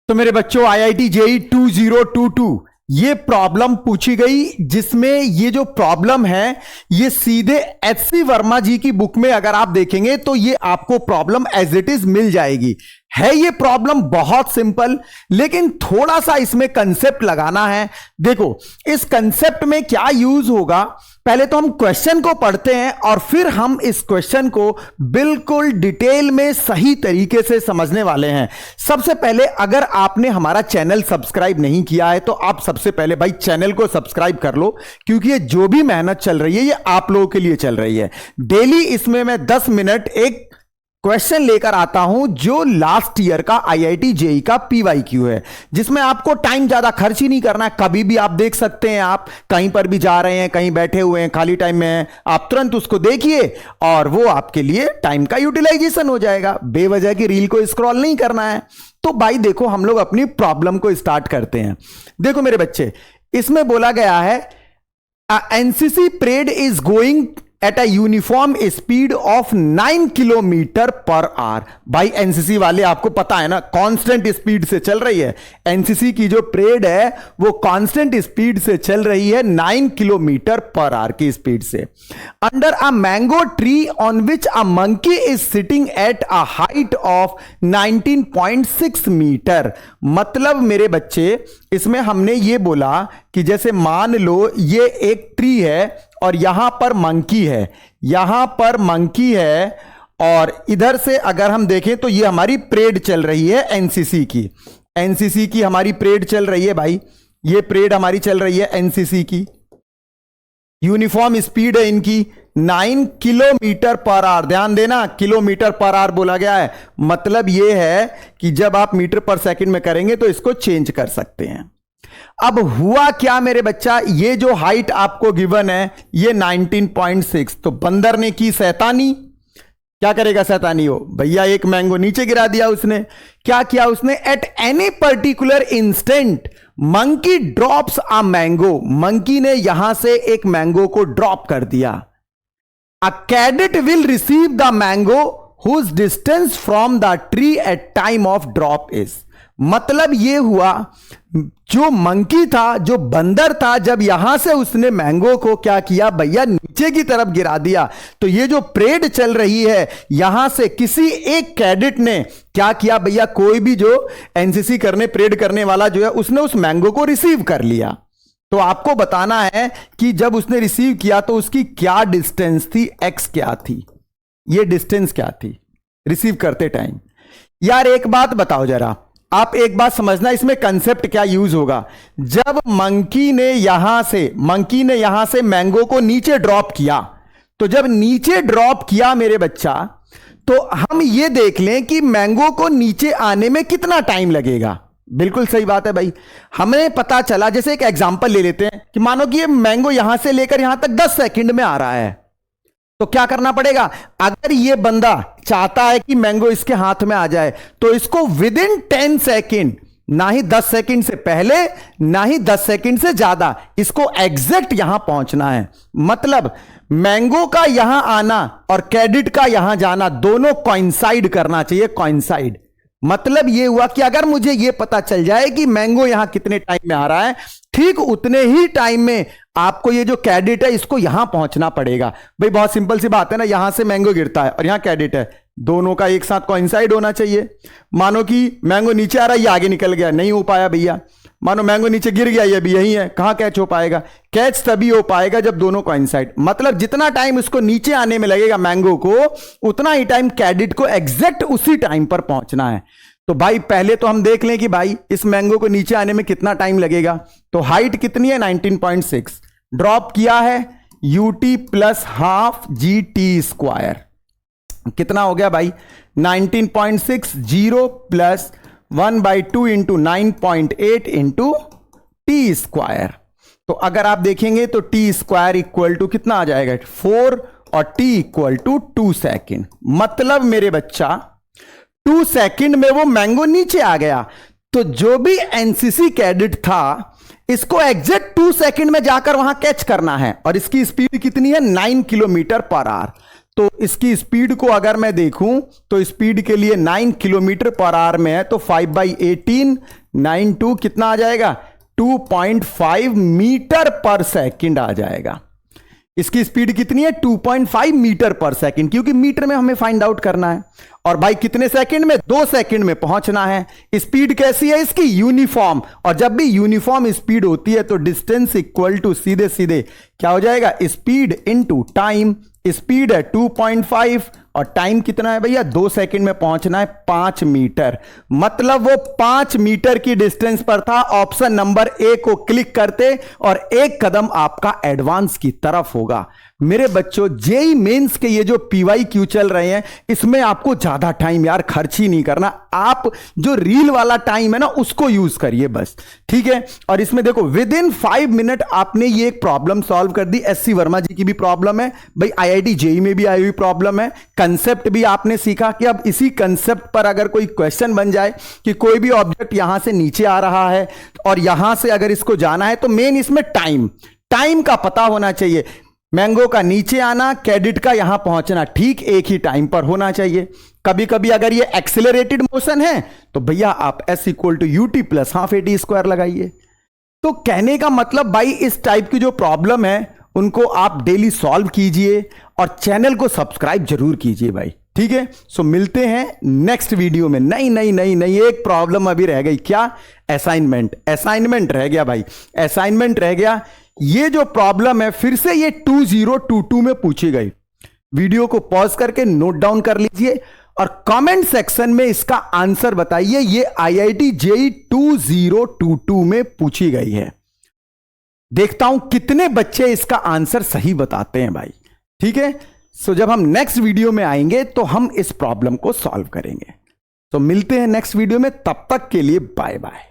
तो मेरे बच्चों आईआईटी जेई 2022 ये प्रॉब्लम पूछी गई, जिसमें ये जो प्रॉब्लम है ये सीधे एचसी वर्मा जी की बुक में अगर आप देखेंगे तो ये आपको प्रॉब्लम एज इट इज मिल जाएगी। है ये प्रॉब्लम बहुत सिंपल, लेकिन थोड़ा सा इसमें कंसेप्ट लगाना है। देखो इस कंसेप्ट में क्या यूज होगा, पहले तो हम क्वेश्चन को पढ़ते हैं और फिर हम इस क्वेश्चन को बिल्कुल डिटेल में सही तरीके से समझने वाले हैं। सबसे पहले अगर आपने हमारा चैनल सब्सक्राइब नहीं किया है तो आप सबसे पहले भाई चैनल को सब्सक्राइब कर लो, क्योंकि ये जो भी मेहनत चल रही है ये आप लोगों के लिए चल रही है। डेली इसमें मैं 10 मिनट एक क्वेश्चन लेकर आता हूं जो लास्ट ईयर का आईआईटी जेई का पीवाईक्यू है, जिसमें आपको टाइम ज्यादा खर्च ही नहीं करना है। कभी भी आप देख सकते हैं, आप कहीं पर भी जा रहे हैं, कहीं बैठे हुए हैं, खाली टाइम में हैं, आप तुरंत उसको देखिए और वो आपके लिए टाइम का यूटिलाइजेशन हो जाएगा। बेवजह की रील को स्क्रॉल नहीं करना है। तो भाई देखो हम लोग अपनी प्रॉब्लम को स्टार्ट करते हैं। देखो मेरे बच्चे, इसमें बोला गया है NCC parade is going at a uniform speed of 9 kilometre per hour. भाई एनसीसी वाले आपको पता है ना कांस्टेंट स्पीड से चल रही है। एनसीसी की जो परेड है वो कांस्टेंट स्पीड से चल रही है 9 किलोमीटर पर आवर की स्पीड से। Under a mango tree on which a monkey is sitting at a height of 19.6 metre. मतलब मेरे बच्चे इसमें हमने ये बोला कि जैसे मान लो ये एक ट्री है और यहां पर मंकी है, यहां पर मंकी है और इधर से अगर हम देखें तो ये हमारी परेड चल रही है एनसीसी की। एनसीसी की हमारी परेड चल रही है भाई, ये परेड हमारी चल रही है एनसीसी की। यूनिफॉर्म स्पीड है इनकी 9 किलोमीटर पर आवर। ध्यान देना किलोमीटर पर आवर बोला गया है, मतलब ये है कि जब आप मीटर पर सेकंड में करेंगे तो इसको चेंज कर सकते हैं। अब हुआ क्या मेरे बच्चा, ये जो हाइट आपको गिवन है ये 19.6, तो बंदर ने की शैतानी। क्या करेगा शैतानी हो भैया, एक मैंगो नीचे गिरा दिया उसने। क्या किया उसने, at any particular instant monkey drops a mango. Monkey ने यहां से एक मैंगो को ड्रॉप कर दिया। A cadet will receive the mango whose distance from the tree at time of drop is. मतलब ये हुआ जो मंकी था, जो बंदर था, जब यहां से उसने मैंगो को क्या किया भैया नीचे की तरफ गिरा दिया, तो ये जो परेड चल रही है यहां से किसी एक कैडेट ने क्या किया भैया, कोई भी जो एनसीसी करने परेड करने वाला जो है उसने उस मैंगो को रिसीव कर लिया। तो आपको बताना है कि जब उसने रिसीव किया तो उसकी क्या डिस्टेंस थी, एक्स क्या थी, ये डिस्टेंस क्या थी रिसीव करते टाइम। यार एक बात बताओ जरा, आप एक बात समझना इसमें कंसेप्ट क्या यूज होगा। जब मंकी ने यहां से मैंगो को नीचे ड्रॉप किया, तो जब नीचे ड्रॉप किया मेरे बच्चा, तो हम ये देख लें कि मैंगो को नीचे आने में कितना टाइम लगेगा। बिल्कुल सही बात है भाई, हमें पता चला, जैसे एक एग्जांपल ले लेते हैं कि मानो कि ये मैंगो यहां से लेकर यहां तक 10 सेकंड में आ रहा है, तो क्या करना पड़ेगा, अगर ये बंदा चाहता है कि मैंगो इसके हाथ में आ जाए तो इसको विद इन 10 सेकेंड, ना ही 10 सेकेंड से पहले ना ही 10 सेकेंड से ज्यादा, इसको एग्जैक्ट यहां पहुंचना है। मतलब मैंगो का यहां आना और कैडेट का यहां जाना दोनों कॉइंसाइड करना चाहिए, कॉइंसाइड। मतलब ये हुआ कि अगर मुझे ये पता चल जाए कि मैंगो यहां कितने टाइम में आ रहा है, ठीक उतने ही टाइम में आपको ये जो कैडेट है इसको यहां पहुंचना पड़ेगा। भाई बहुत सिंपल सी बात है ना, यहां से मैंगो गिरता है और यहां कैडेट है, दोनों का एक साथ कोइंसाइड होना चाहिए। मानो कि मैंगो नीचे आ रहा है, ये आगे निकल गया, नहीं हो पाया भैया। मानो मैंगो नीचे गिर गया, ये भी यही है, कहां कैच हो पाएगा, कैच तभी हो पाएगा जब दोनों कोइंसाइड। मतलब जितना टाइम उसको नीचे आने में लगेगा मैंगो को, उतना ही टाइम कैडेट को एग्जैक्ट उसी टाइम पर पहुंचना है। तो भाई पहले तो हम देख लें कि भाई इस मैंगो को नीचे आने में कितना टाइम लगेगा। तो हाइट कितनी है 19.6, ड्रॉप किया है ut plus half G T square, कितना हो गया भाई 19.6, 0 plus 1/2 into 9.8 into T square. तो अगर आप देखेंगे तो टी स्क्वायर इक्वल टू कितना आ जाएगा 4 और टी इक्वल टू 2 सेकेंड। मतलब मेरे बच्चा 2 सेकेंड में वो मैंगो नीचे आ गया। तो जो भी एनसीसी कैडेट था इसको एग्जैक्ट 2 सेकेंड में जाकर वहां कैच करना है और इसकी स्पीड कितनी है 9 किलोमीटर पर आवर। तो इसकी स्पीड को अगर मैं देखूं तो स्पीड के लिए 9 किलोमीटर पर आवर में है, तो 5/18 9 कितना आ जाएगा, 2.5 मीटर पर सेकंड आ जाएगा। इसकी स्पीड कितनी है, 2.5 मीटर पर सेकंड, क्योंकि मीटर में हमें फाइंड आउट करना है। और भाई कितने सेकंड में, 2 सेकंड में पहुंचना है। स्पीड कैसी है इसकी, यूनिफॉर्म। और जब भी यूनिफॉर्म स्पीड होती है तो डिस्टेंस इक्वल टू सीधे सीधे क्या हो जाएगा, स्पीड इनटू टाइम। स्पीड है 2.5 और टाइम कितना है भैया, 2 सेकंड में पहुंचना है 5 मीटर। मतलब वो 5 मीटर की डिस्टेंस पर था। ऑप्शन नंबर ए को क्लिक करते और एक कदम आपका एडवांस की तरफ होगा। मेरे बच्चों, जेई मेंस के ये जो PYQ चल रहे हैं, इसमें आपको ज्यादा टाइम यार खर्च ही नहीं करना। आप जो रील वाला टाइम है ना, उसको यूज करिए बस, ठीक है। और इसमें देखो विद इन 5 मिनट आपने ये एक प्रॉब्लम सॉल्व कर दी। SC वर्मा जी की भी प्रॉब्लम है भाई, IIT जेई में भी आई हुई प्रॉब्लम है। कंसेप्ट भी आपने सीखा कि अब इसी कंसेप्ट पर अगर कोई क्वेश्चन बन जाए कि कोई भी ऑब्जेक्ट यहां से नीचे आ रहा है और यहां से अगर इसको जाना है, तो मेन इसमें टाइम का पता होना चाहिए। मैंगो का नीचे आना, कैडिट का यहां पहुंचना ठीक एक ही टाइम पर होना चाहिए। कभी कभी अगर ये एक्सेलरेटेड मोशन है तो भैया आप S = UT + ½ AT² लगाइए। तो कहने का मतलब भाई, इस टाइप की जो प्रॉब्लम है उनको आप डेली सॉल्व कीजिए और चैनल को सब्सक्राइब जरूर कीजिए भाई, ठीक है। सो मिलते हैं नेक्स्ट वीडियो में। नई एक प्रॉब्लम अभी रह गई, क्या, असाइनमेंट रह गया भाई, असाइनमेंट रह गया। ये जो प्रॉब्लम है फिर से ये 2022 में पूछी गई। वीडियो को पॉज करके नोट डाउन कर लीजिए और कमेंट सेक्शन में इसका आंसर बताइए। ये IIT JEE 2022 में पूछी गई है। देखता हूं कितने बच्चे इसका आंसर सही बताते हैं भाई, ठीक है। सो जब हम नेक्स्ट वीडियो में आएंगे तो हम इस प्रॉब्लम को सॉल्व करेंगे। तो मिलते हैं नेक्स्ट वीडियो में, तब तक के लिए बाय बाय।